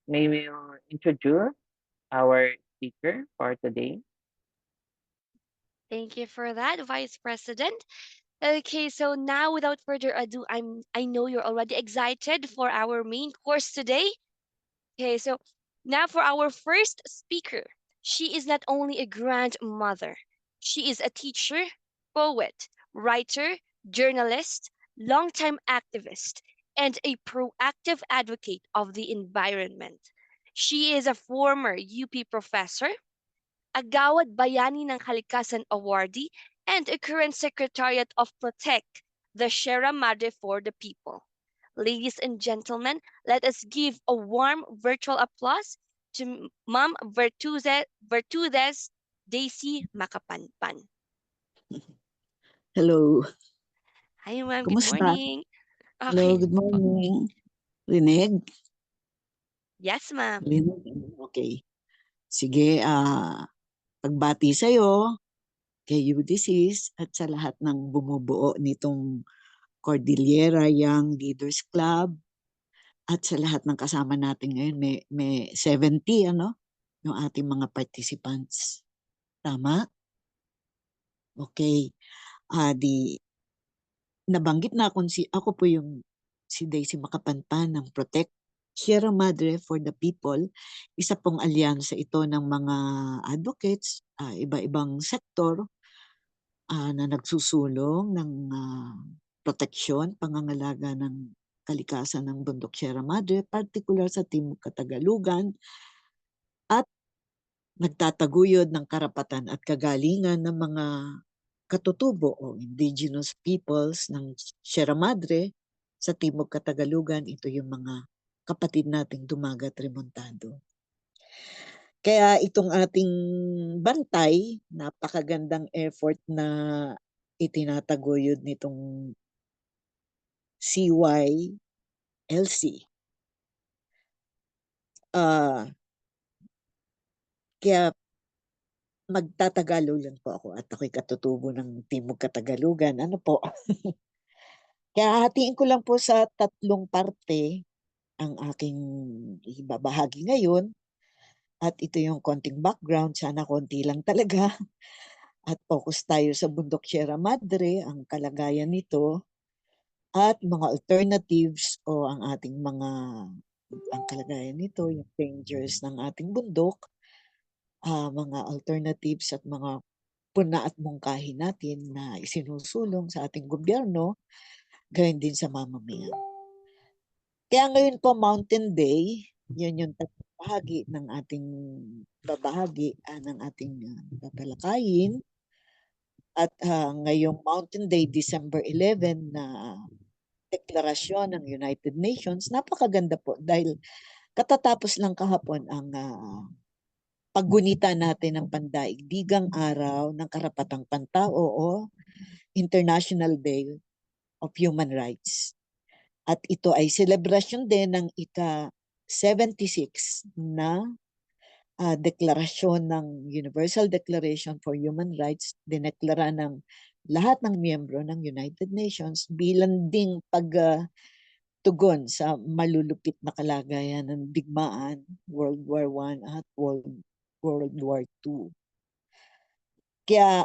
may we introduce our speaker for today? Thank you for that, Vice President. Okay, so now without further ado, I know you're already excited for our main course today. Okay, so now for our first speaker. She is not only a grandmother, she is a teacher, poet, writer, journalist, longtime activist, and a proactive advocate of the environment. She is a former UP professor, Agawad Bayani ng Kalikasan awardee, and a current Secretariat of Protect, the Sierra Madre for the People. Ladies and gentlemen, let us give a warm virtual applause to Ma'am Vertudez Daisy Makapanpan. Hello. Hi, ma'am. Good Kumusta? morning. Hello, Okay. good morning. Rinig? Yes, ma'am. Rinig? Okay. Sige, pagbati sa'yo, kay UDCs, at sa lahat ng bumubuo nitong Cordillera Young Leaders Club, at sa lahat ng kasama natin ngayon, may 70, yung ating mga participants. Tama? Okay. Nabanggit na ako po yung si Daisy Makapanpan ng Protect Sierra Madre for the People. Isa pong alyansa ito ng mga advocates, iba-ibang sektor na nagsusulong ng proteksyon, pangangalaga ng kalikasan ng bundok Sierra Madre, particular sa Timog Katagalugan, at nagtataguyod ng karapatan at kagalingan ng mga katutubo o indigenous peoples ng Sierra Madre sa Timog Katagalugan. Ito yung mga kapatid nating Dumagat Remontado. Kaya itong ating bantay, napakagandang effort na itinataguyod nitong CYLC. Kaya magtatagalog lang po ako at ako'y katutubo ng Timog Katagalugan. Ano po? Kaya hatiin ko lang po sa 3 parte ang aking ibabahagi ngayon. At ito yung konting background, sana konti lang talaga. At focus tayo sa bundok Sierra Madre, ang kalagayan nito, at mga alternatives o ang kalagayan nito, yung dangers ng ating bundok, mga alternatives at mga puna at mungkahi natin na isinusulong sa ating gobyerno, gayon din sa mamamayan. Kaya ngayon po, Mountain Day, yun yung bahagi ng ating ng ating tatalakayin. At ngayong Mountain Day, December 11, na deklarasyon ng United Nations, napakaganda po dahil katatapos lang kahapon ang paggunita natin ng Pandaigdigang Araw ng Karapatang Pantao o International Day of Human Rights. At ito ay selebrasyon din ng ika-76 na deklarasyon ng Universal Declaration for Human Rights, dineklara ng lahat ng miyembro ng United Nations bilang ding pagtugon sa malulupit na kalagayan ng digmaan, World War I at World War II. Kaya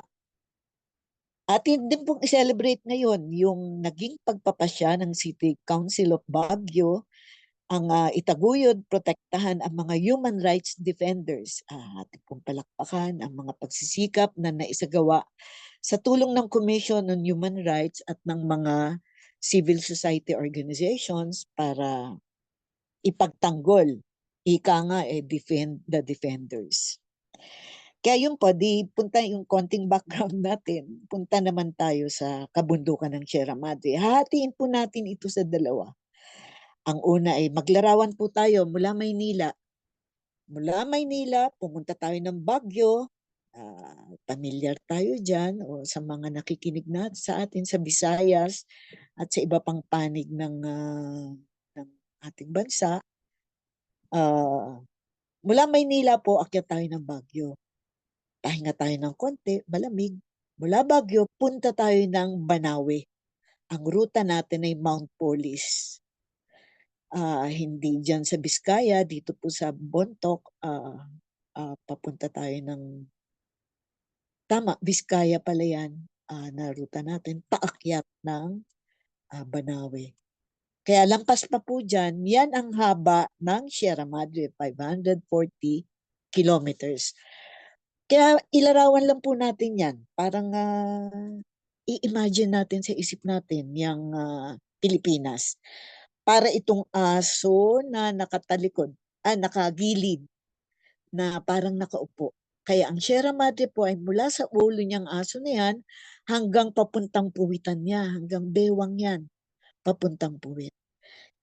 atin din pong i-celebrate ngayon yung naging pagpapasya ng City Council of Baguio ang itaguyod, protektahan ang mga human rights defenders. Ating pong palakpakan ang mga pagsisikap na naisagawa sa tulong ng Commission on Human Rights at ng mga civil society organizations para ipagtanggol, ika nga, defend the defenders. Kaya yun po, punta yung konting background natin. Punta naman tayo sa kabundukan ng Sierra Madre. Hahatiin po natin ito sa dalawa. Ang una ay maglarawan po tayo mula Maynila. Mula Maynila, pumunta tayo ng Baguio. Pamilyar tayo dyan o sa mga nakikinig na sa atin sa Visayas at sa iba pang panig ng ating bansa. Mula Maynila po, akyat tayo ng Baguio. Pahinga tayo ng konti, malamig. Mula Baguio, punta tayo ng Banawe. Ang ruta natin ay Mount Polis. hindi dyan sa Biskaya, dito po sa Bontoc, papunta tayo ng, tama, Biskaya pala yan, na ruta natin, paakyat ng Banawe. Kaya lampas pa po dyan, yan ang haba ng Sierra Madre, 540 kilometers. Kaya ilarawan lang po natin yan. Parang i-imagine natin sa isip natin yung Pilipinas. Para itong aso na nakatalikod, nakagilid, na parang nakaupo. Kaya ang Sierra Madre po ay mula sa ulo niyang aso na yan hanggang papuntang puwitan niya, hanggang bewang yan, papuntang puwit.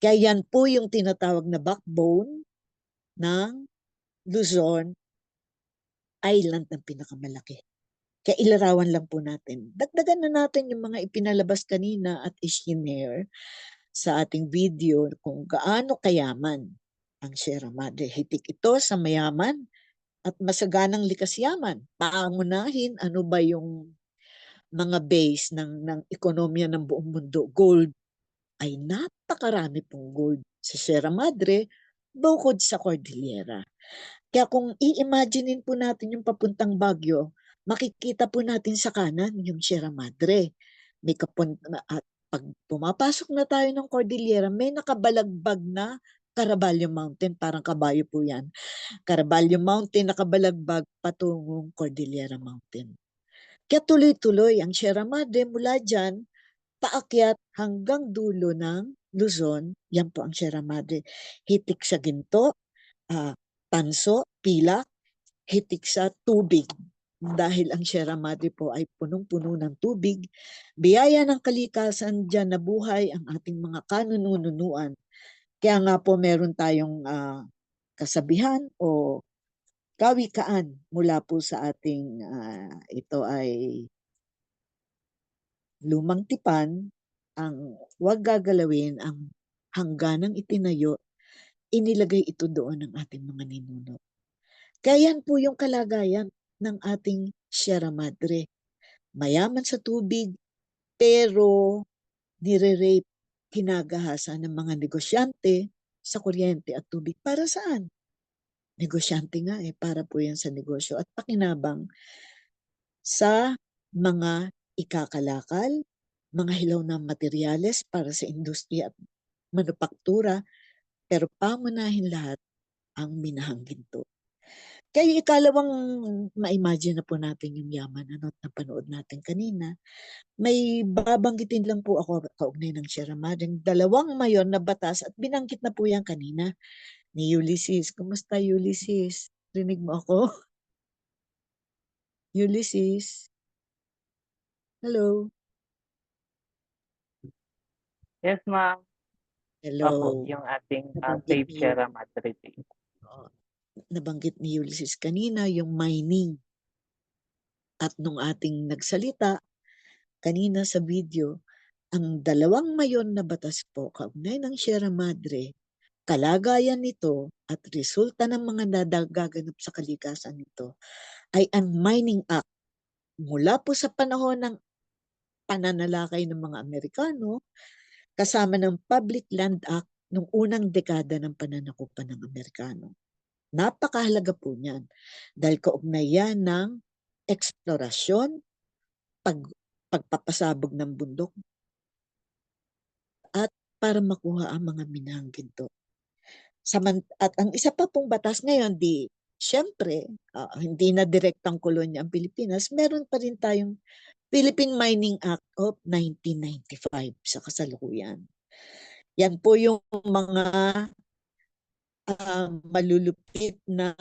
Kaya yan po yung tinatawag na backbone ng Luzon Island ng pinakamalaki. Kaya ilarawan lang po natin. Dagdagan na natin yung mga ipinalabas kanina at isinare sa ating video kung gaano kayaman ang Sierra Madre. Hitik ito sa mayaman at masaganang likas yaman. Pangunahin, ano ba yung mga base ng ekonomiya ng buong mundo? Gold. Ay napakarami pong gold sa Sierra Madre bukod sa Cordillera. Kaya kung i-imaginein po natin yung papuntang Baguio, makikita po natin sa kanan yung Sierra Madre. At pag pumapasok na tayo ng Cordillera, may nakabalagbag na Caraballo Mountain, parang kabayo po yan. Caraballo Mountain nakabalagbag patungong Cordillera Mountain. Kaya tuloy-tuloy ang Sierra Madre mula dyan, paakyat hanggang dulo ng Luzon, yan po ang Sierra Madre. Hitik sa ginto, tanso, pilak, hitik sa tubig. Dahil ang Sierra Madre po ay punong-puno ng tubig, biyaya ng kalikasan dyan na buhay ang ating mga kanununuan. Kaya nga po meron tayong kasabihan o kawikaan mula po sa ating, ito ay lumang tipan, ang huwag gagalawin ang hangganang itinayo, inilagay ito doon ng ating mga ninuno. Kaya yan po yung kalagayan ng ating Sierra Madre. Mayaman sa tubig, pero nire-rape, kinagahasa ng mga negosyante sa kuryente at tubig. Para saan? Negosyante nga para po yan sa negosyo at pakinabang sa mga ikakalakal, mga hilaw na materyales para sa industriya at manupaktura, pero pangunahin lahat ang minahang ginto. Kaya ikalawang ma-imagine na po natin yung yaman at napanood natin kanina. May babanggitin lang po ako kaugnay ng Sierra Madre, dalawang mayor na batas at binanggit na po yan kanina ni Ulysses. Kumusta Ulysses? Rinig mo ako? Ulysses? Hello? Yes, ma'am. Opo, Hello? yung ating Nabanggit Save ni Sierra Madre Day. nabanggit ni Ulysses kanina yung mining. At nung ating nagsalita kanina sa video, ang dalawang mayon na batas po kaugnay ng Sierra Madre, kalagayan nito at resulta ng mga nagaganap sa kalikasan nito ay ang Mining Act. Mula po sa panahon ng pananalakay ng mga Amerikano, kasama ng Public Land Act nung unang dekada ng pananakupan ng Amerikano. Napakahalaga po niyan dahil kaugnay yan ng eksplorasyon, pagpapasabog ng bundok, at para makuha ang mga minahang ginto. At ang isa pa pong batas ngayon, siyempre, hindi na direktang kolonya ang Pilipinas, meron pa rin tayong Philippine Mining Act of 1995 sa kasalukuyan. Yan po yung mga malulupit na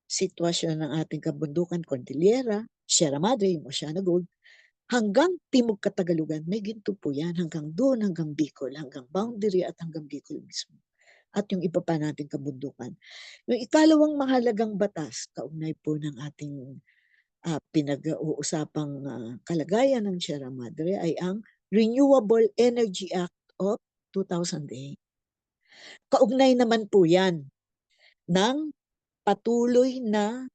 sitwasyon ng ating kabundukan, Cordillera, Sierra Madre, yung Oceano Gold, hanggang Timog Katagalugan, may ginto po yan, hanggang doon, hanggang Bicol, hanggang boundary at hanggang Bicol mismo. At yung iba pa nating kabundukan. Yung ikalawang mahalagang batas, kaugnay po ng ating pinag-uusapang kalagayan ng Sierra Madre ay ang Renewable Energy Act of 2008. Kaugnay naman po yan ng patuloy na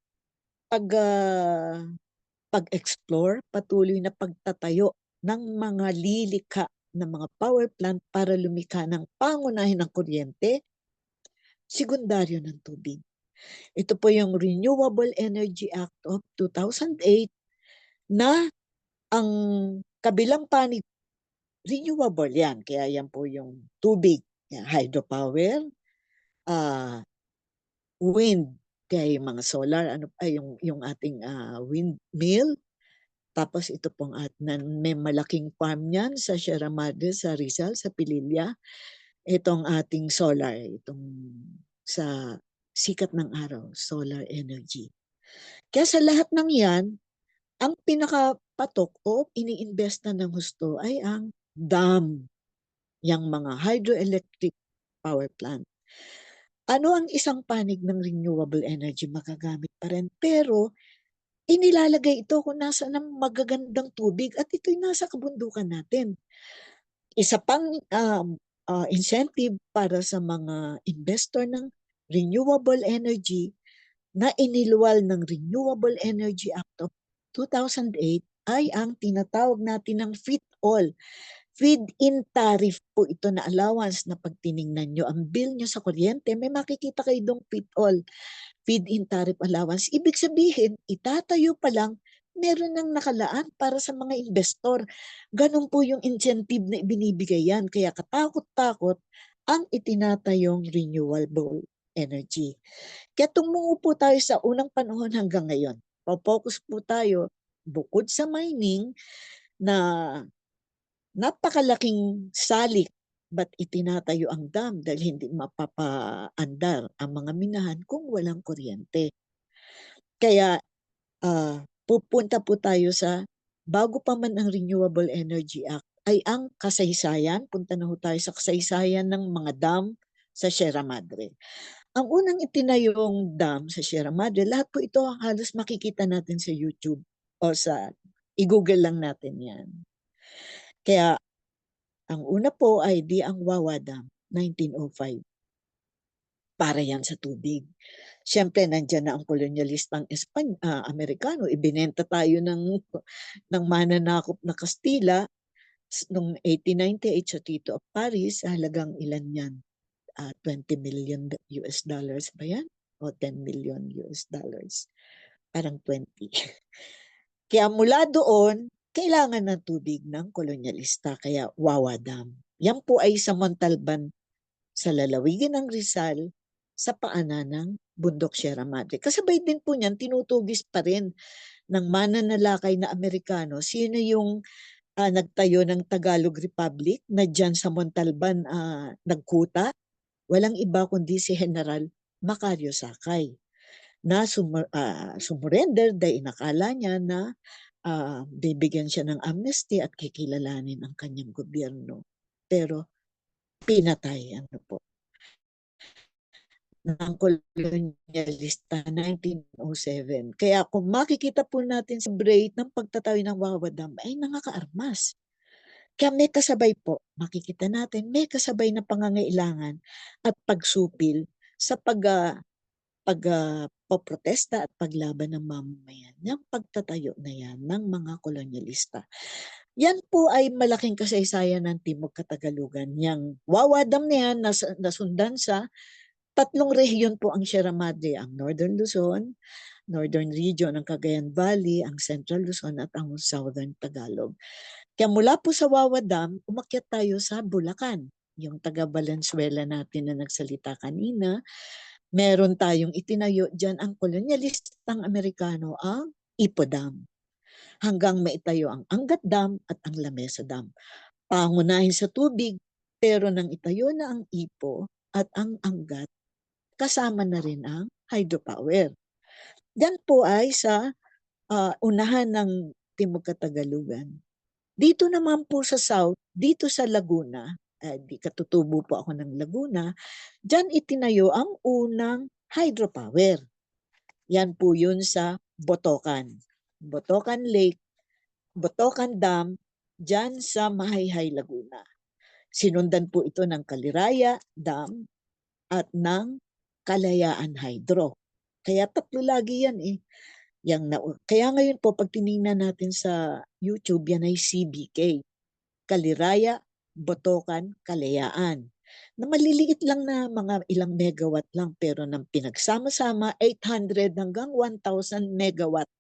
pag-explore, patuloy na pagtatayo ng mga lilikha ng mga power plant para lumikha ng pangunahin ng kuryente, sekundaryo ng tubig. Ito po yung Renewable Energy Act of 2008 na ang kabilang panig, renewable yan. Kaya yan po yung tubig, hydropower, wind, kaya yung mga solar, yung ating windmill. Tapos ito pong may malaking farm niyan sa Sierra Madre, sa Rizal, sa Pililla. Itong ating solar, itong sa sikat ng araw, solar energy. Kaya sa lahat ng yan, ang pinakapatok o iniimbesta ng husto ay ang dam, yung mga hydroelectric power plant. Ano ang isang panig ng renewable energy? Magagamit pa rin. Pero inilalagay ito kung nasa ng magagandang tubig at ito'y nasa kabundukan natin. Isa pang incentive para sa mga investor ng renewable energy na iniluwal ng Renewable Energy Act of 2008 ay ang tinatawag natin ng FIT-all. Feed-in tariff po ito na allowance na pag tiningnan nyo ang bill nyo sa kuryente, may makikita kayo dong FIT-all. Feed-in tariff allowance. Ibig sabihin, itatayo pa lang, meron nang nakalaan para sa mga investor. Ganun po yung incentive na ibinibigay yan. Kaya katakot-takot ang itinatayong renewable energy. Kaya tumungo po tayo sa unang panahon hanggang ngayon. Focus po tayo bukod sa mining na napakalaking salik ba't itinatayo ang dam dahil hindi mapapaandar ang mga minahan kung walang kuryente. Kaya pupunta po tayo sa bago pa man ang Renewable Energy Act ay ang kasaysayan. Punta na ho tayo sa kasaysayan ng mga dam sa Sierra Madre. Ang unang itinayong dam sa Sierra Madre, lahat po ito halos makikita natin sa YouTube o i-google lang natin yan. Kaya ang una po ay ang Wawa Dam, 1905. Para yan sa tubig. Siyempre, nandiyan na ang kolonyalistang Amerikano. Ibinenta tayo ng mananakop na Kastila noong 1898 sa Treaty of Paris. Halagang ilan yan? 20 million US dollars ba yan? O 10 million US dollars? Parang 20. Kaya mula doon, kailangan ng tubig ng kolonyalista, kaya Wawa Dam. Yan po ay sa Montalban, sa lalawigan ng Rizal, sa paanan ng bundok Sierra Madre. Kasabay din po niyan, tinutugis pa rin ng mananalakay na Amerikano. Sino yung nagtayo ng Tagalog Republic na dyan sa Montalban nagkuta? Walang iba kundi si General Macario Sakay na sumurrender dahil inakala niya na bibigyan siya ng amnesty at kikilalanin ang kanyang gobyerno. Pero pinatay po ng kolonyalista 1907. Kaya kung makikita po natin sa celebrate ng pagtatayo ng Wawa Dam ay nakakaarmas. Kaya may kasabay po, makikita natin, may kasabay na pangangailangan at pagsupil sa pagpoprotesta at paglaban ng mamamayan. Yung pagtatayo na yan ng mga kolonyalista. Yan po ay malaking kasaysayan ng Timog Katagalugan. Yang Wawa Dam na yan nasundan sa 3 rehiyon po ang Sierra Madre, ang Northern Luzon, Northern Region ng Cagayan Valley, ang Central Luzon at ang Southern Tagalog. Kaya mula po sa Wawa Dam, umakyat tayo sa Bulacan. Yung taga Valenzuela natin na nagsalita kanina, meron tayong itinayo dyan ang kolonyalistang Amerikano, ang Ipo Dam. Hanggang maitayo ang Angat Dam at ang Lamesa Dam. Pangunahin sa tubig, pero nang itayo na ang Ipo at ang Angat, kasama na rin ang hydropower. Yan po ay sa unahan ng Timog Katagalugan. Dito naman po sa South, dito sa Laguna, di katutubo po ako ng Laguna, dyan itinayo ang unang hydropower. Yan po yun sa Botocan. Botocan Lake, Botocan Dam, dyan sa Mahayhay, Laguna. Sinundan po ito ng Kaliraya Dam at ng Kalayaan Hydro. Kaya 3 lagi yan eh. Kaya ngayon po, pag tinignan natin sa YouTube, yan ay CBK. Kaliraya Botocan, Kalayaan, na maliliit lang na mga ilang megawatt lang pero nang pinagsama-sama 800 hanggang 1,000 megawatt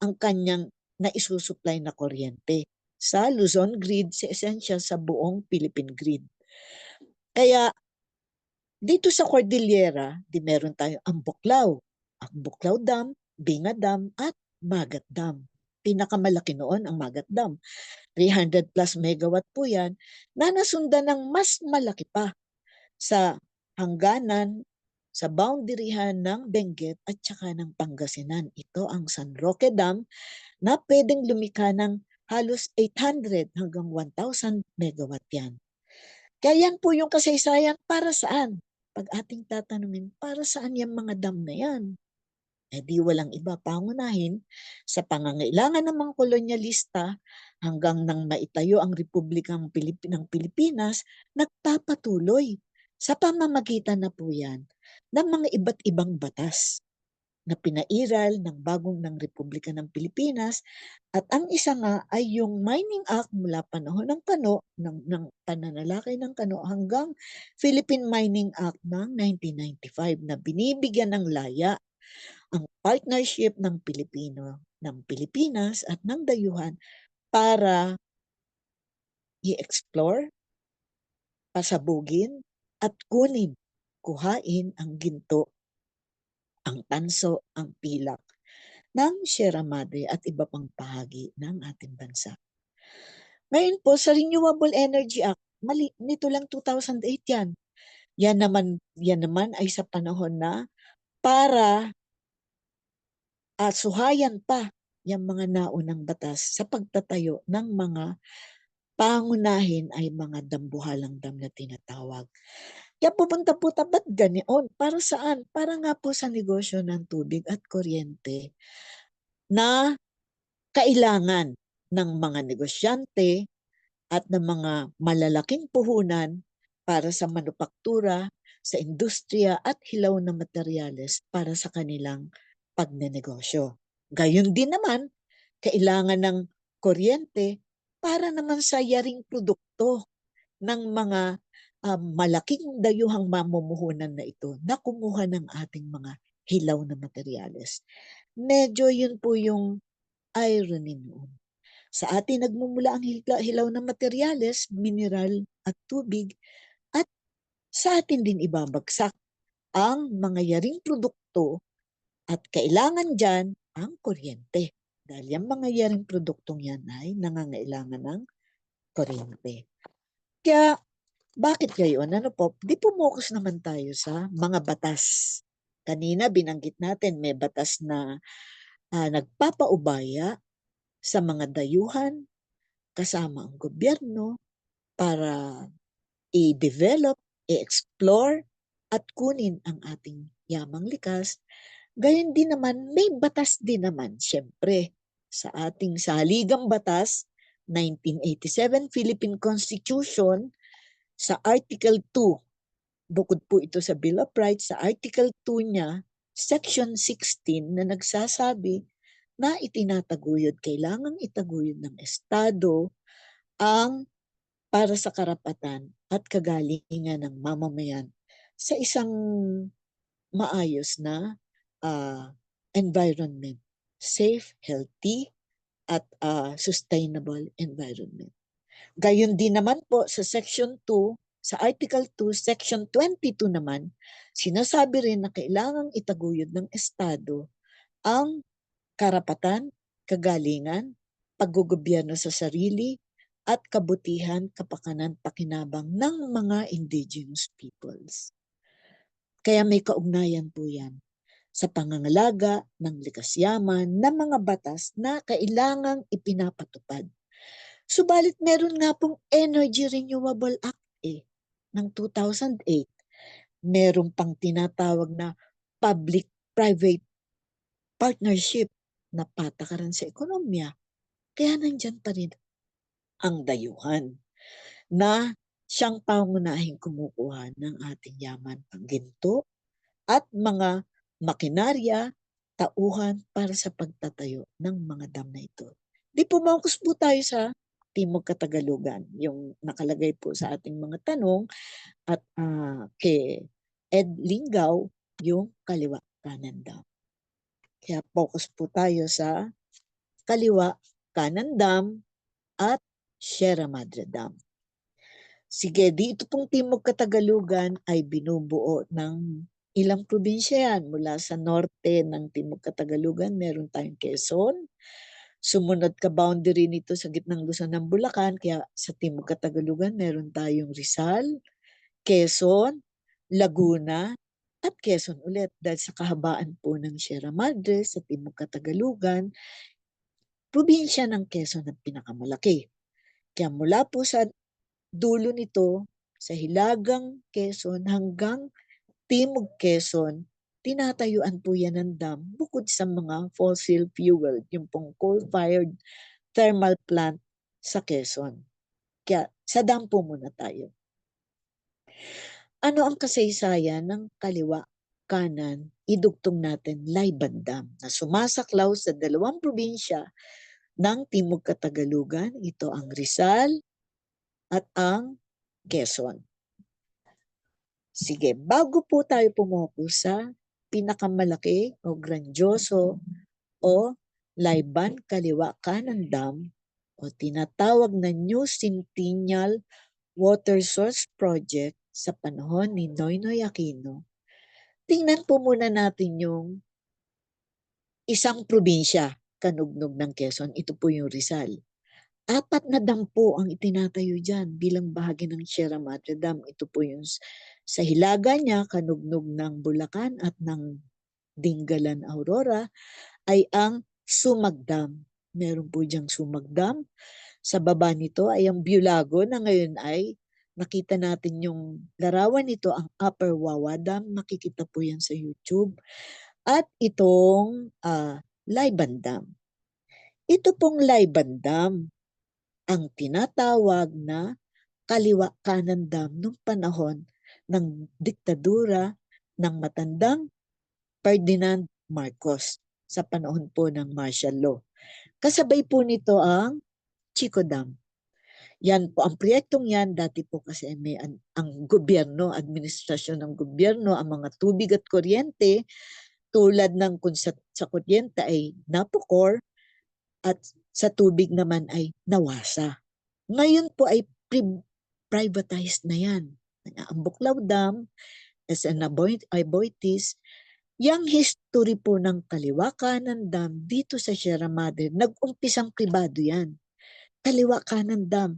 ang kanyang naisusupply na kuryente sa Luzon grid, sa esensya sa buong Philippine grid. Kaya dito sa Cordillera, di meron tayo ang Buklaw Dam, Binga Dam, at Magat Dam. Pinakamalaki noon ang Magat Dam. 300 plus megawatt po yan na nasundan ng mas malaki pa sa hangganan, sa boundaryhan ng Benguet at saka ng Pangasinan. Ito ang San Roque Dam na pwedeng lumikha ng halos 800 hanggang 1,000 megawatt yan. Kaya yan po yung kasaysayan para saan? Pag ating tatanungin, para saan yung mga dam na yan? Eh di walang iba, pangunahin sa pangangailangan ng mga kolonyalista hanggang nang maitayo ang Republikang ng Pilipinas, nagpapatuloy sa pamamagitan na po yan ng mga iba't ibang batas na pinairal ng bagong ng Republika ng Pilipinas. At ang isa nga ay yung Mining Act mula panahon ng Kano, ng pananalakay ng Kano hanggang Philippine Mining Act ng 1995 na binibigyan ng laya ang partnership ng Pilipinas at ng dayuhan para i-explore, pasabugin at kuhain ang ginto, ang tanso, ang pilak ng Sierra Madre at iba pang bahagi ng ating bansa. Ngayon po sa Renewable Energy Act, nito lang 2008 yan. Yan naman ay sa panahon na para suhayan pa yung mga naunang batas sa pagtatayo ng mga pangunahin ay mga dambuhalang dam na tinatawag. Kaya pupunta po ba't ganoon? Para saan? Para nga po sa negosyo ng tubig at kuryente na kailangan ng mga negosyante at ng mga malalaking puhunan para sa manupaktura, sa industriya at hilaw na materyales para sa kanilang pagnenegosyo. Gayon din naman, kailangan ng kuryente para naman sa yaring produkto ng mga malaking dayuhang mamumuhunan na ito na kumuha ng ating mga hilaw na materyales. Medyo yun po yung irony noon. Sa atin nagmumula ang hilaw na materyales, mineral at tubig, at sa atin din ibabagsak ang mga yaring produkto at kailangan dyan ang kuryente. Dahil yung mga yaring produktong yan ay nangangailangan ng kuryente. Kaya bakit gayon? Ano po? Di pumokus naman tayo sa mga batas. Kanina binanggit natin may batas na nagpapaubaya sa mga dayuhan kasama ang gobyerno para i-develop, i-explore at kunin ang ating yamang likas. Gayon din naman, may batas din naman, siyempre, sa ating saligang batas, 1987 Philippine Constitution, sa Article 2, bukod po ito sa Bill of Rights, sa Article 2 niya, Section 16 na nagsasabi na itinataguyod, kailangang itaguyod ng Estado ang para sa karapatan at kagalingan ng mamamayan sa isang maayos na environment, safe, healthy, at sustainable environment. Gayon din naman po sa Section 2, sa Article 2, Section 22 naman, sinasabi rin na kailangang itaguyod ng Estado ang karapatan, kagalingan, paggugobyerno sa sarili, at kabutihan, kapakanan, pakinabang ng mga indigenous peoples. Kaya may kaugnayan po yan sa pangangalaga ng likas yaman na mga batas na kailangang ipinapatupad. Subalit meron nga pong Energy Renewable Act ng 2008. Meron pang tinatawag na public-private partnership na patakaran sa ekonomiya. Kaya nandyan pa rin ang dayuhan na siyang pangunahing kumukuha ng ating yaman, pangginto at mga makinarya, tauhan para sa pagtatayo ng mga dam na ito. Di pumokus po tayo sa Timog Katagalugan. Yung nakalagay po sa ating mga tanong at kay Ed Lingaw, yung Kaliwa Kanan Dam. Kaya focus po tayo sa Kaliwa Kanan Dam at Sierra Madre Dam. Sige, dito pong Timog Katagalugan ay binubuo ng ilang probinsya yan. Mula sa norte ng Timog Katagalugan, meron tayong Quezon. Sumunod ka boundary nito sa gitnang Luzon ng Bulacan, kaya sa Timog Katagalugan meron tayong Rizal, Quezon, Laguna, at Quezon ulit. Dahil sa kahabaan po ng Sierra Madre sa Timog Katagalugan, probinsya ng Quezon ang pinakamalaki. Kaya mula po sa dulo nito, sa Hilagang Quezon hanggang Timog Quezon, tinatayuan po yan ng dam bukod sa mga fossil fuel, yung pong coal-fired thermal plant sa Quezon. Kaya sa dam po muna tayo. Ano ang kasaysayan ng Kaliwa Kanan? Idugtong natin Layban Dam na sumasaklaw sa dalawang probinsya ng Timog Katagalugan. Ito ang Rizal at ang Quezon. Sige, bago po tayo pumupo sa pinakamalaki o grandioso o Layban Kaliwa Kanan Dam o tinatawag na New Centennial Water Source Project sa panahon ni Noynoy Aquino, tingnan po muna natin yung isang probinsya, kanugnog ng Quezon. Ito po yung Rizal. 4 na dam po ang itinatayo dyan bilang bahagi ng Sierra Madre Dam. Ito po yung sa hilaga niya, kanugnog ng Bulacan at ng Dingalan Aurora, ay ang Sumag Dam. Meron po diyang Sumag Dam. Sa baba nito ay ang Biulago na ngayon ay nakita natin yung larawan nito, ang Upper Wawa Dam. Makikita po yan sa YouTube. At itong Layban Dam. Ito pong Layban Dam ang tinatawag na Kaliwa Kanan Dam noong panahon ng diktadura ng matandang Ferdinand Marcos sa panahon po ng martial law. Kasabay po nito ang Chico Dam. Yan po, ang proyektong yan, dati po kasi may ang gobyerno, administrasyon ng gobyerno, ang mga tubig at kuryente, tulad ng kung sa kuryente ay Napocor at sa tubig naman ay Nawasa. Ngayon po ay privatized na yan. Ang Buklaw Dam, as an Aboitiz, yung history po ng Kaliwa Kanan Dam dito sa Sierra Madre, nag-umpisang pribado yan. Kaliwa Kanan Dam.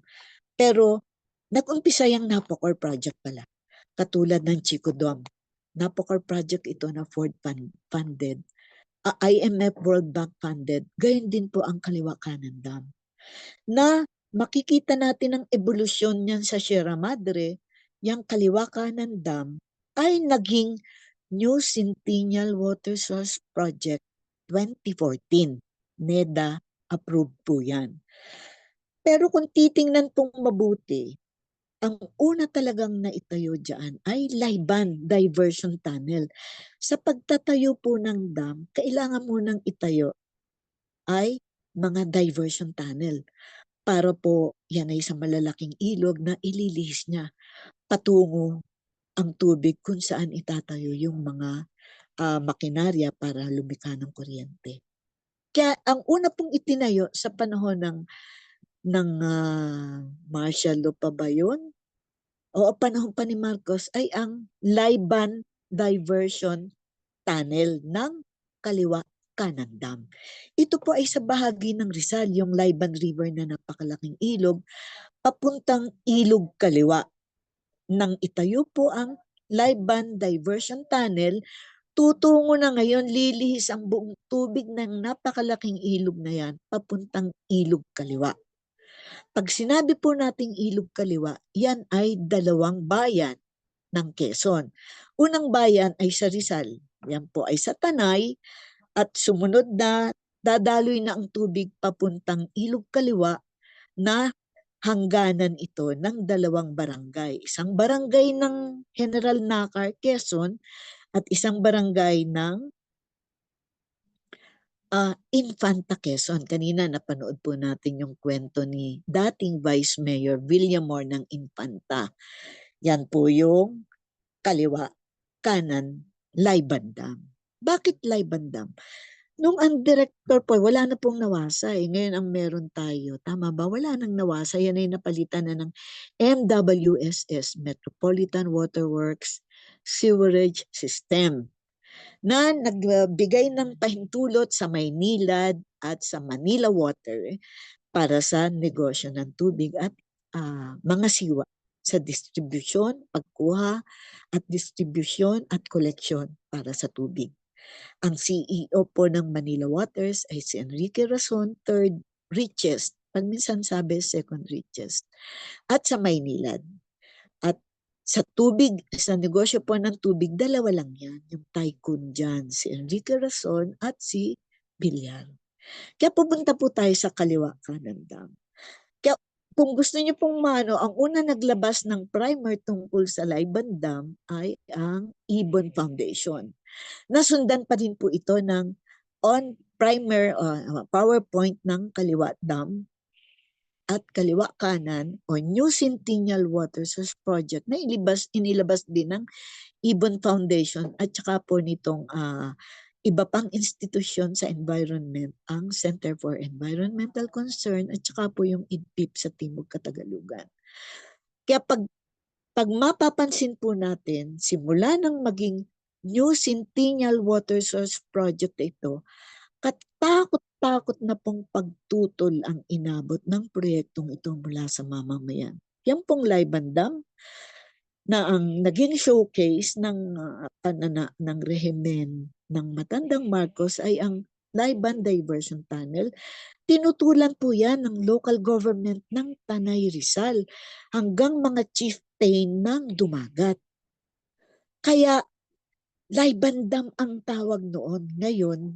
Pero nag-umpisa yung Napocor project pala. Katulad ng Chico Dam. Napocor project ito na Ford funded. IMF World Bank funded. Gayon din po ang Kaliwa Kanan Dam. Na makikita natin ang evolusyon niyan sa Sierra Madre, yung Kaliwa Kanan Dam ay naging New Centennial Water Source Project 2014. NEDA approved po yan. Pero kung titingnan pong mabuti, ang una talagang naitayo dyan ay Layban Diversion Tunnel. Sa pagtatayo po ng dam, kailangan mo nang itayo ay mga diversion tunnel para po yan ay sa malalaking ilog na ililihis niya patungo ang tubig kung saan itatayo yung mga makinarya para lumikha ng kuryente. Kaya ang una pong itinayo sa panahon ng martial law pa ba yun? O panahon pa ni Marcos ay ang Layban Diversion Tunnel ng Kaliwa Kanan Dam. Ito po ay sa bahagi ng Rizal, yung Layban River na napakalaking ilog, papuntang Ilog Kaliwa. Nang itayo po ang Layban Diversion Tunnel, tutungo na ngayon, lilihis ang buong tubig ng napakalaking ilog na yan, papuntang Ilog Kaliwa. Pag sinabi po nating Ilog Kaliwa, yan ay 2 bayan ng Quezon. Unang bayan ay sa Rizal. Yan po ay sa Tanay at sumunod na dadaloy na ang tubig papuntang Ilog Kaliwa na hangganan ito ng 2 barangay. Isang barangay ng General Nakar, Quezon at isang barangay ng Infanta Quezon. Kanina napanood po natin yung kwento ni dating Vice Mayor Villamor ng Infanta. Yan po yung kaliwa, kanan, Laiban Dam. Bakit Laiban Dam? Nung ang director po, wala na pong nawasa eh. Ngayon ang meron tayo. Tama ba? Wala nang nawasa. Yan ay napalitan na ng MWSS, Metropolitan Water Works Sewerage System, na nagbigay ng pahintulot sa Maynilad at sa Manila Water para sa negosyo ng tubig at mga siwa sa distribusyon, pagkuha at distribusyon at koleksyon para sa tubig. Ang CEO po ng Manila Waters ay si Enrique Rason, third richest, pag minsan sabi second richest, at sa Maynilad. At sa tubig, sa negosyo po ng tubig, dalawa lang yan, yung tycoon dyan, si Enrique Rason at si Villar. Kaya pupunta po tayo sa kaliwa kanan dam. Kaya kung gusto niyo pong mano, ang una naglabas ng primer tungkol sa Laiban Dam ay ang Ibon Foundation. Nasundan pa din po ito ng PowerPoint ng Kaliwa Dam at Kaliwa Kanan o New Centennial Water Source Project na inilabas din ng Ibon Foundation at saka po nitong iba pang institusyon sa environment, ang Center for Environmental Concern at saka po yung IDPIP sa Timog Katagalugan. Kaya pag mapapansin po natin, simula nang maging New Centennial Water Source Project ito, katakot-takot na pong pagtutol ang inabot ng proyektong ito mula sa mamamayan. Yan pong Laiban Dam na ang naging showcase ng panana ng rehimen ng matandang Marcos ay ang Laiban Diversion Tunnel. Tinutulan po yan ng local government ng Tanay Rizal hanggang mga chieftain ng Dumagat. Kaya Laiban Dam ang tawag noon. Ngayon,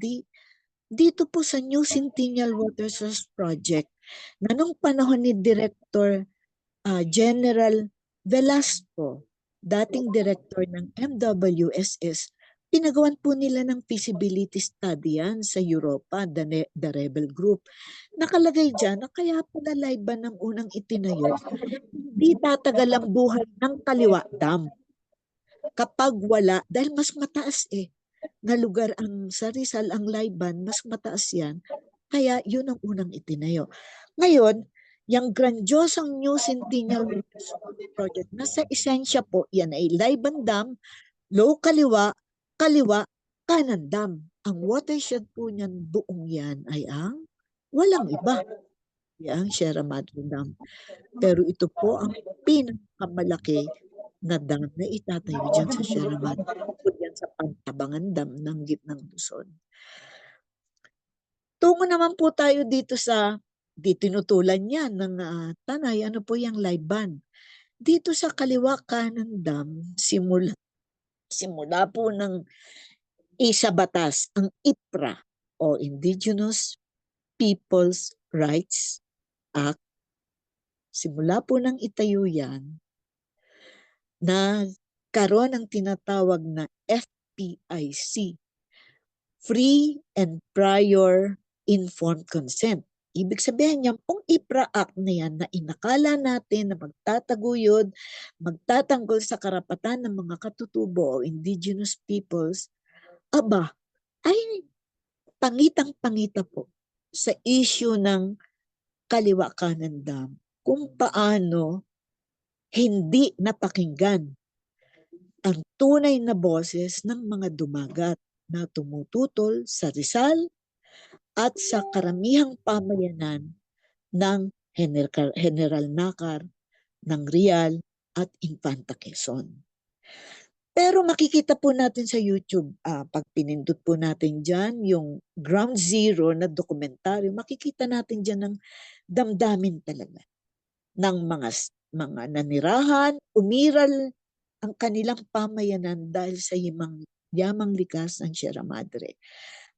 dito po sa New Centennial Water Source Project na nung panahon ni Director General Velasco, dating director ng MWSS, pinagawan po nila ng feasibility study yan sa Europa, the Rebel Group. Nakalagay dyan na kaya pala Laiban ng unang itinayo, hindi tatagal ang buhay ng Kaliwa Dam kapag wala, dahil mas mataas na lugar ang sa Rizal, ang Laiban, mas mataas yan. Kaya yun ang unang itinayo. Ngayon, yung grandiosang New Centennial Project, nasa esensya po, yan ay Laiban Dam, low kaliwa, kanan dam. Ang watershed po niyan buong yan ay ang walang iba. Yang Sierra Madre Dam. Pero ito po ang pinakamalaki na dam na itatayo dyan sa Sierra Madre. Bukod yan sa Pantabangan Dam ng gitnang Luzon. Tungo naman po tayo dito sa, tinutulan yan ng Tanay, ano po yung Laiban. Dito sa kaliwa kanan dam, simula po ng isa batas, ang IPRA o Indigenous Peoples' Rights Act. Simula po ng itayo yan, na karon ang tinatawag na FPIC, Free and Prior Informed Consent. Ibig sabihin niyan, pong IPRA Act na yan na inakala natin na magtataguyod, magtatanggol sa karapatan ng mga katutubo o indigenous peoples, ay pangitang-pangita po sa issue ng Kaliwa Kanan Dam kung paano hindi napakinggan ang tunay na boses ng mga dumagat na tumututol sa Rizal at sa karamihang pamayanan ng General Nakar, ng Rial at Infanta Quezon. Pero makikita po natin sa YouTube, pag pinindot po natin dyan, yung Ground Zero na dokumentaryo, makikita natin dyan ng damdamin talaga ng mga nanirahan, umiral ang kanilang pamayanan dahil sa yamang likas ng Sierra Madre.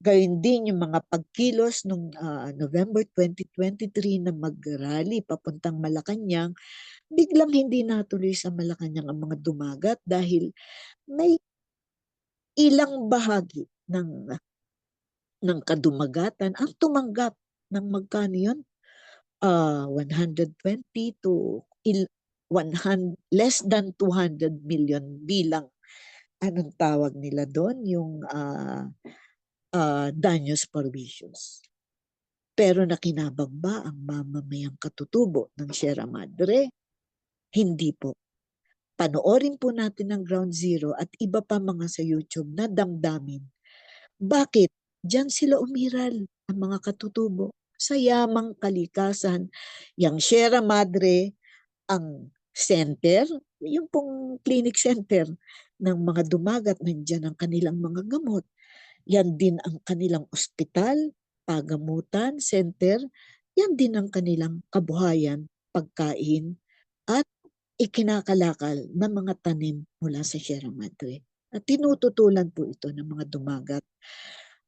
Gayun din yung mga pagkilos noong November 2023 na mag-rally papuntang Malacanang, biglang hindi natuloy sa Malacanang ang mga dumagat dahil may ilang bahagi ng ng kadumagatan ang tumanggap ng magkano yun? 120 to 100, less than 200 million bilang anong tawag nila doon? Yung daños por vicious. Pero nakinabang ba ang mamamayang katutubo ng Sierra Madre? Hindi po. Panoorin po natin ang Ground Zero at iba pa mga sa YouTube na damdamin. Bakit? Diyan sila umiral, ang mga katutubo. Sa yamang kalikasan, yung Sierra Madre, ang center, yung pong clinic center ng mga dumagat, nandiyan ang kanilang mga gamot. Yan din ang kanilang ospital, pagamutan, center. Yan din ang kanilang kabuhayan, pagkain, at ikinakalakal ng mga tanim mula sa Sierra Madre. At tinututulan po ito ng mga dumagat.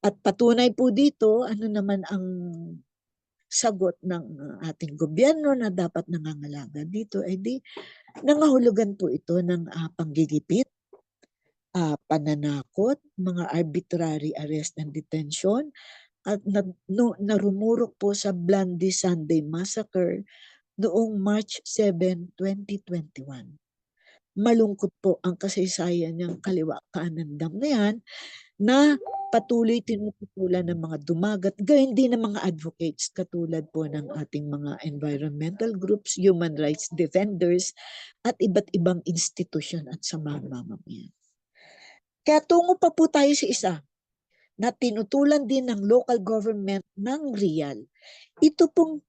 At patunay po dito, ano naman ang sagot ng ating gobyerno na dapat nangangalaga dito, ay di nangahulugan po ito ng panggigipit, pananakot, mga arbitrary arrest and detention, at narumurok po sa Blandy Sunday Massacre noong March 7, 2021. Malungkot po ang kasaysayan ng kaliwa kanan dam na yan na patuloy tinututulan ng mga dumagat, gayon din ng mga advocates katulad po ng ating mga environmental groups, human rights defenders, at iba't ibang institusyon at samahan mamamayan. Kaya tungo pa po tayo sa isa na tinutulan din ng local government ng Real. Ito pong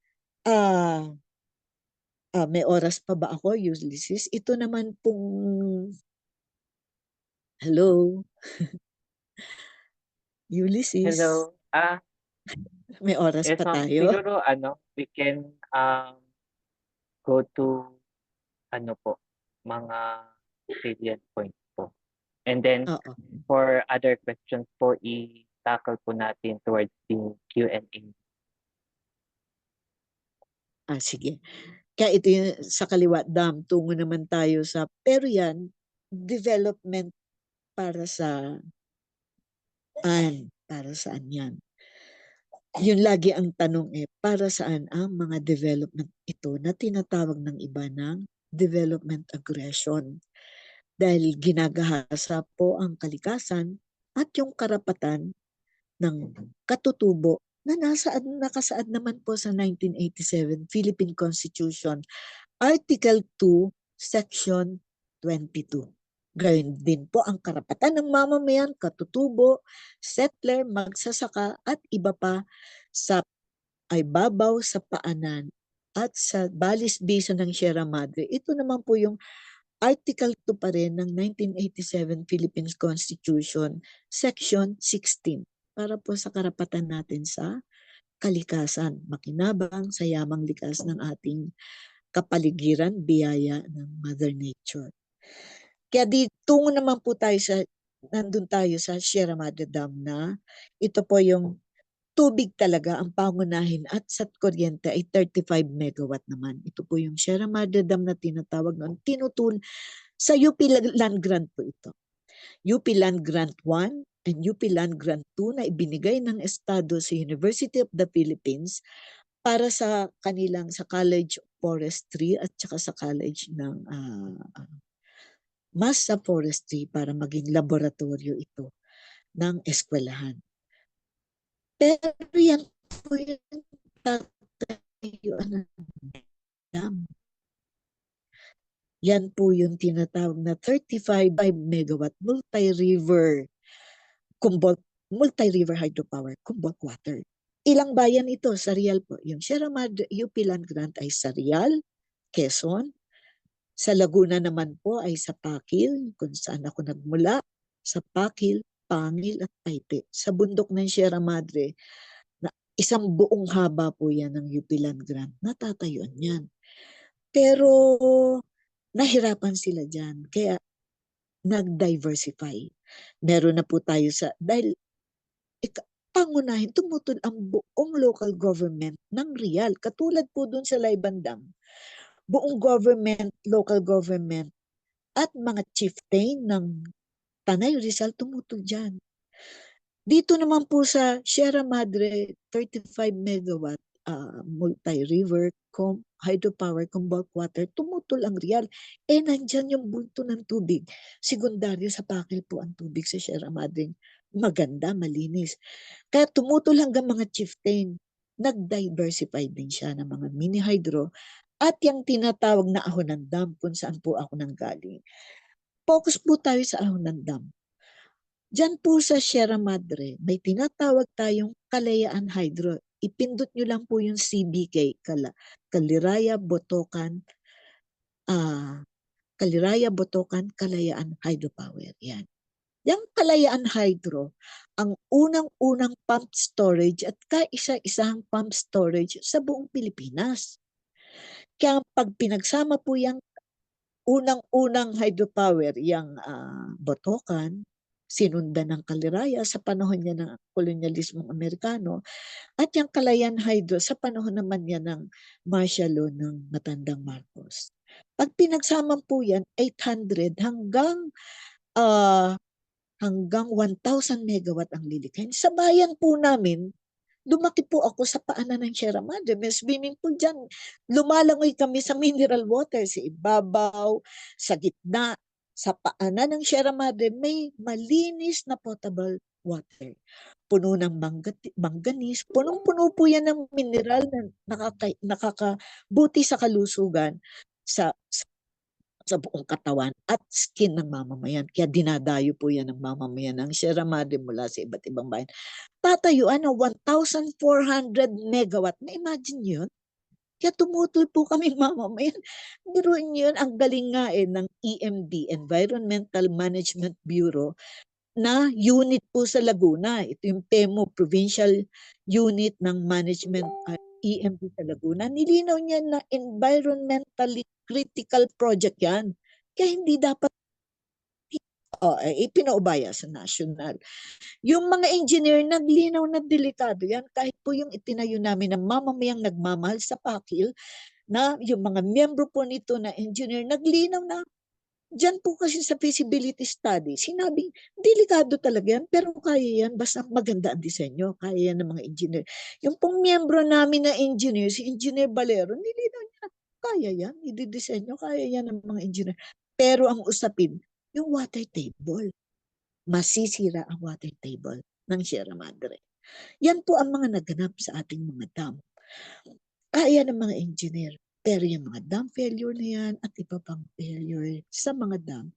may oras pa ba ako, Ulysses? Ito naman pong hello? Ulysses, Hello. may oras Yes, pa ma'am. tayo? Siguro we can go to po, mga salient points po. And then Oo. for other questions po, i-tackle po natin towards the Q&A. Sige. Kaya ito yung sa kaliwa dam, tungo naman tayo sa, pero yan, development para para saan yan? Yun lagi ang tanong para saan ang mga development ito na tinatawag ng iba ng development aggression? Dahil ginagahasa po ang kalikasan at yung karapatan ng katutubo na nakasaad naman po sa 1987 Philippine Constitution, Article 2, Section 22. Gayun din po ang karapatan ng mamamayan, katutubo, settler, magsasaka at iba pa sa babaw sa paanan at sa balis-bisa ng Sierra Madre. Ito naman po yung Article 2 pa rin ng 1987 Philippine Constitution, Section 16, para po sa karapatan natin sa kalikasan, makinabang sa yamang likas ng ating kapaligiran, biyaya ng Mother Nature. Kaya tungo naman po tayo nandun tayo sa Sierra Madre Dam na ito po yung tubig talaga ang pangunahin at sa kuryente ay 35 megawatt naman. Ito po yung Sierra Madre Dam na tinatawag noon. Sa UP Land Grant po ito. UP Land Grant 1 and UP Land Grant 2 na ibinigay ng Estado sa University of the Philippines para sa kanilang sa College of Forestry at saka sa College ng Massa Forestry para maging laboratorio ito ng eskwelahan. Pero yan po yung tatayuan ng dam. Yan po yung tinatawag na 35 megawatt multi-river hydropower, Kumbolc water. Ilang bayan ito sa Real po? Yung Sierra Madre UP Land Grant ay sa Real, Quezon. Sa Laguna naman po ay sa Pakil, kung saan ako nagmula, sa Pakil, Pangil at Paite. Sa bundok ng Sierra Madre, na isang buong haba po yan ng UP Land Grant, natatayuan yan. Pero nahirapan sila dyan, kaya nag-diversify. Meron na po tayo dahil pangunahin, tumutol ang buong local government ng Real. Katulad po dun sa Layban Dam. Buong government, local government, at mga chieftain ng Tanay Rizal tumutol dyan. Dito naman po sa Sierra Madre, 35 megawatt multi-river hydropower kung bulk water, tumutol ang real. Nandyan yung bulto ng tubig. Sekundaryo sa Pakil po ang tubig sa Sierra Madre. Maganda, malinis. Kaya tumutol hanggang mga chieftain. Nag-diversify din siya ng mga mini hydro at yung tinatawag na Ahonan Dam kung saan po ako nanggaling. Focus po tayo sa Ahonan Dam. Diyan po sa Sierra Madre, may tinatawag tayong Kalayaan Hydro. Ipindot nyo lang po yung CBK, Kaliraya, Botokan, Kalayaan Hydropower. Yan. Yung Kalayaan Hydro, ang unang-unang pump storage at kaisa-isang pump storage sa buong Pilipinas. Kaya pag pinagsama po yung unang-unang hydropower, yung Botokan, sinundan ng Kaliraya sa panahon niya ng kolonyalismong Amerikano, at yung Kalayaan Hydro sa panahon naman niya ng martial law ng matandang Marcos. Pag pinagsama po yan, 800 hanggang 1,000 megawatt ang lilikhain. Sa bayan po namin, lumaki po ako sa paanan ng Sierra Madre. May swimming pool dyan. Lumalangoy kami sa mineral water, sa ibabaw, sa gitna. Sa paanan ng Sierra Madre, may malinis na potable water. Puno ng manganese. Punong-puno po yan ng mineral na nakakabuti sa kalusugan sa buong katawan at skin ng mamamayan. Kaya dinadayo po yan ng mamamayan ng Sierra Madre mula sa iba't ibang bayan. Tatayuan ng 1,400 megawatt. Na-imagine yun? Kaya tumutol po kami mamamayan. Biruin yun, ang galing nga ng EMB, Environmental Management Bureau, na unit po sa Laguna. Ito yung PEMO, Provincial Unit ng Management EMB sa Laguna. Nilinaw niya na environmentally critical project yan. Kaya hindi dapat ipinaubaya sa national. Yung mga engineer, naglinaw na delikado yan. Kahit po yung itinayo namin ng mamamayang nagmamahal sa Pakil, na yung mga miyembro po nito na engineer, naglinaw na. Diyan po kasi sa feasibility study, sinabing delikado talaga yan, pero kaya yan, basta maganda ang disenyo, kaya yan ng mga engineer. Yung pong miyembro namin na engineer, si Engineer Valero, nilinaw niya, kaya yan, ididisenyo, kaya yan ng mga engineer. Pero ang usapin, yung water table, masisira ang water table ng Sierra Madre. Yan po ang mga naganap sa ating mga dam. Kaya ng mga engineer. Pero yung mga dam failure na yan at iba pang failure sa mga dam,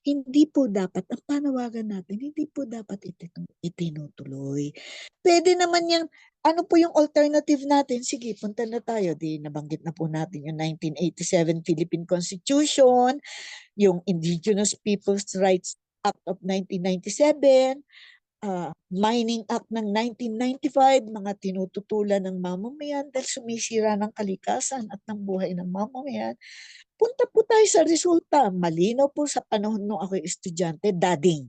hindi po dapat, ang panawagan natin, hindi po dapat itinutuloy. Pwede naman yung, ano po yung alternative natin? Sige, punta na tayo. Nabanggit na po natin yung 1987 Philippine Constitution, yung Indigenous Peoples' Rights Act of 1997, Mining Act ng 1995, mga tinututulan ng mamamayan dahil sumisira ng kalikasan at ng buhay ng mamamayan. Punta po tayo sa resulta. Malinaw po sa panahon nung ako estudyante, dading.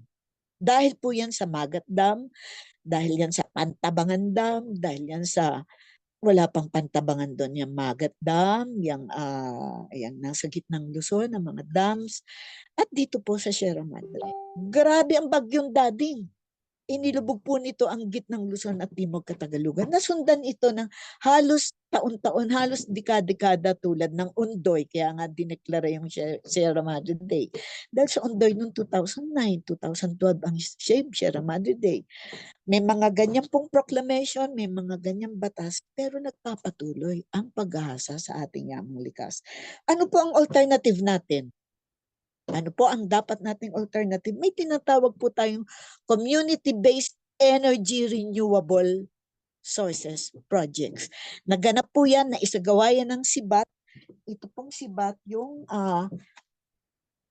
Dahil po yan sa Magat Dam, dahil yan sa Pantabangan Dam, dahil yan sa wala pang Pantabangan doon, yung Magat Dam, yung nasa gitnang Luzon, ang mga dams, at dito po sa Sierra Madre. Grabe ang bagyong dading. Inilubog po nito ang gitnang Luzon at Timog Katagalugan. Nasundan ito ng halos taon-taon, halos dekada-dekada tulad ng Undoy. Kaya nga dineklara yung Sierra Madre Day. Dahil sa Undoy noong 2009, 2012 ang Sierra Madre Day. May mga ganyan pong proclamation, may mga ganyang batas, pero nagpapatuloy ang pag-ahasa sa ating yamang likas. Ano po ang alternative natin? Ano po ang dapat nating alternative? May tinatawag po tayong community-based energy renewable sources projects. Naganap po yan, na isagawa yan ng SIBAT. Ito pong SIBAT,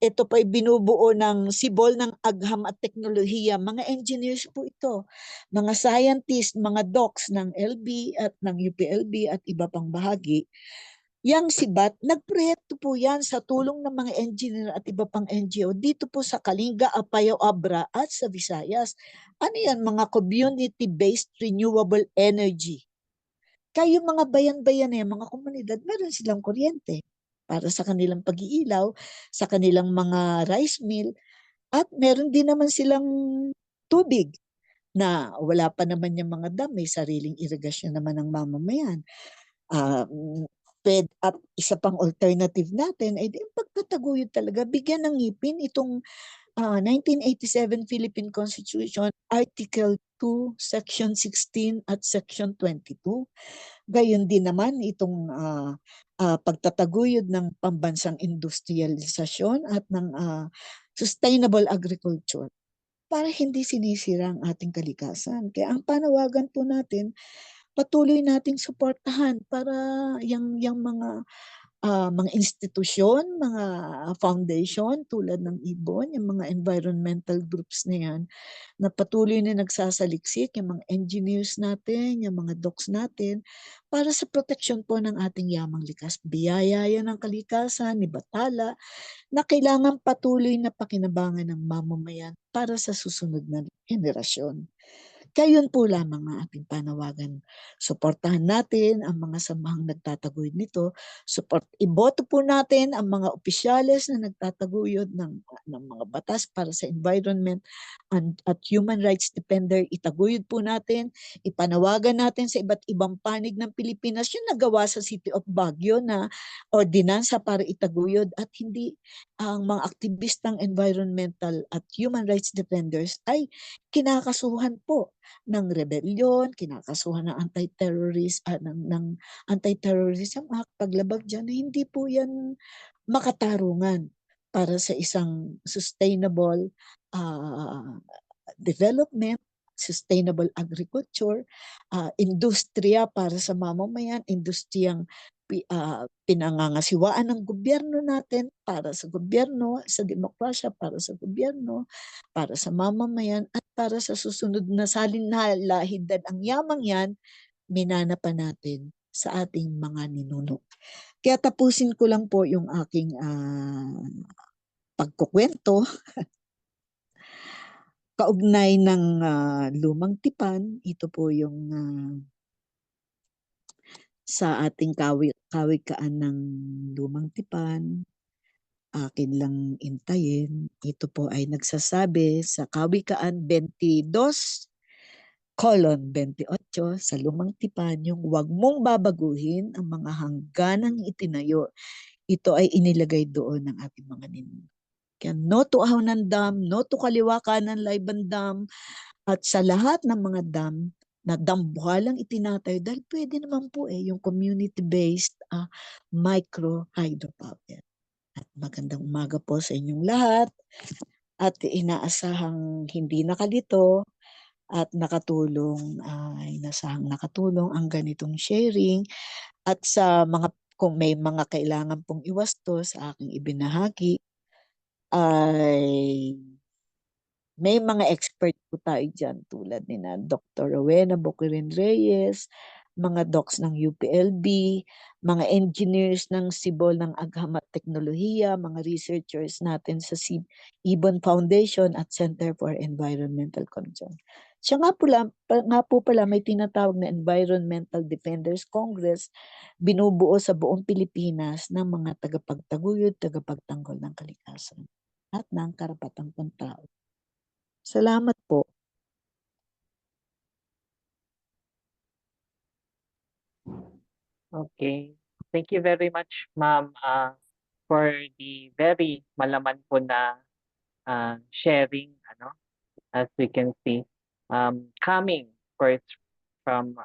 ito po ay binubuo ng sibol ng agham at teknolohiya. Mga engineers po ito, mga scientists, mga docs ng LB at ng UPLB at iba pang bahagi. Yang SIBAT, nagproyekto po yan sa tulong ng mga engineer at iba pang NGO dito po sa Kalinga, Apayao, Abra at sa Visayas. Ano yan? Mga community-based renewable energy. Kaya yung mga bayan-bayan na yan, mga komunidad, meron silang kuryente para sa kanilang pag-iilaw, sa kanilang mga rice mill, at meron din naman silang tubig. na wala pa naman yung mga dam, may sariling irigasyon naman ng mamamayan. At isa pang alternative natin ay yung pagtataguyod talaga, bigyan ng ngipin itong 1987 Philippine Constitution, Article 2, Section 16 at Section 22. Gayon din naman itong pagtataguyod ng pambansang industrialisasyon at ng sustainable agriculture para hindi sinisira ang ating kalikasan. Kaya ang panawagan po natin, patuloy nating suportahan para yung mga institusyon, mga foundation tulad ng IBON, yung mga environmental groups na yan, na patuloy na nagsasaliksik, yung mga engineers natin, yung mga docs natin, para sa proteksyon po ng ating yamang likas. Biyaya yan ng kalikasan, ni Bathala, na kailangan patuloy na pakinabangan ng mamamayan para sa susunod na henerasyon. Kaya yun po lamang ang ating panawagan. Suportahan natin ang mga samahang nagtataguyod nito. Iboto po natin ang mga opisyales na nagtataguyod ng mga batas para sa environment at human rights defender. Itaguyod po natin, ipanawagan natin sa iba't ibang panig ng Pilipinas yung nagawa sa City of Baguio na ordinansa para itaguyod at hindi ang mga aktivistang environmental at human rights defenders ay kinakasuhan po ng rebellion, kinakasuhan ng ng Anti-Terrorism Act, paglabag dyan, hindi po yan makatarungan para sa isang sustainable development, sustainable agriculture, industriya para sa mamamayan, industriyang pinangangasiwaan ng gobyerno natin para sa gobyerno, sa demokrasya para sa gobyerno, para sa mamamayan at para sa susunod na salinalahidad ang yamang yan, minana pa natin sa ating mga ninuno. Kaya tapusin ko lang po yung aking pagkukwento kaugnay ng lumang tipan. Ito po yung sa ating kawikaan ng lumang tipan. Akin lang intayin. Ito po ay nagsasabi sa kawikaan 22:28 sa lumang tipan, yung huwag mong babaguhin ang mga hangganang itinayo. Ito ay inilagay doon ng ating mga ninuno. Kaya no to Ahonan Dam, no to Kaliwa Kanan Laiban Dam, at sa lahat ng mga dam na dambuhalang itinatayo dahil pwede naman po yung community-based micro hydropower. At magandang umaga po sa inyong lahat at inaasahang hindi nakalito at nakatulong ang ganitong sharing at sa mga kung may mga kailangan pong iwasto sa aking ibinahagi ay may mga expert po tayo dyan tulad ni na Dr. Rowena Boquirin Reyes, mga docs ng UPLB, mga engineers ng Sibol ng Agham at Teknolohiya, mga researchers natin sa Ibon Foundation at Center for Environmental Concern. Siya nga po pala may tinatawag na Environmental Defenders Congress, binubuo sa buong Pilipinas ng mga tagapagtaguyod, tagapagtanggol ng kalikasan at ng karapatang pantao. Salamat po. Okay. Thank you very much, ma'am, for the very malaman po na sharing, as we can see, coming first from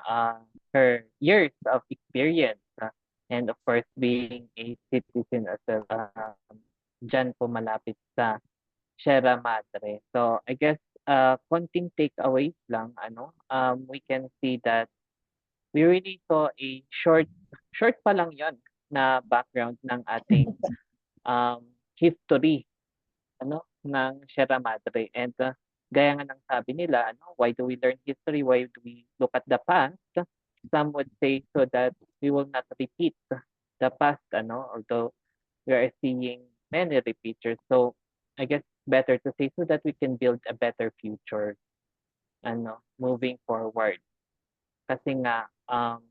her years of experience, and of course being a citizen as well, dyan po malapit sa Sierra Madre. So I guess konting takeaways lang, we can see that we really saw a short pa lang yon na background ng ating history ng Sierra Madre. And gaya nga ng sabi nila, why do we learn history? Why do we look at the past? Some would say so that we will not repeat the past, although we are seeing many repeaters. So I guess better to say so that we can build a better future, moving forward. Kasi nga, meron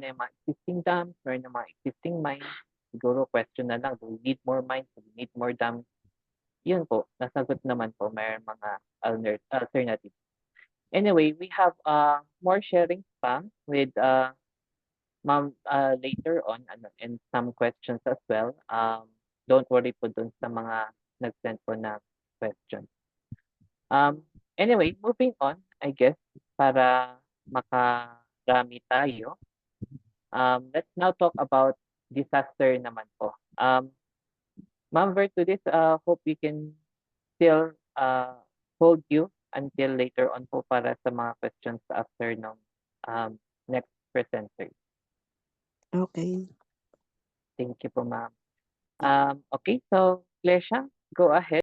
na yung mga existing dams, meron na mga existing mines. Siguro question na lang, do we need more mines? Do we need more dams? yun po, nasagot naman po, may mga alternative. Anyway, we have more sharing pa with ma'am later on and some questions as well. Don't worry po dun sa mga nag-send po na questions. Anyway, moving on, I guess, para makarami tayo. Let's now talk about disaster naman po. Ma'am Vertudis, hope we can still hold you until later on po para sa mga questions after ng next presenter. Okay. Thank you po, ma'am. Okay, so Lesha, go ahead.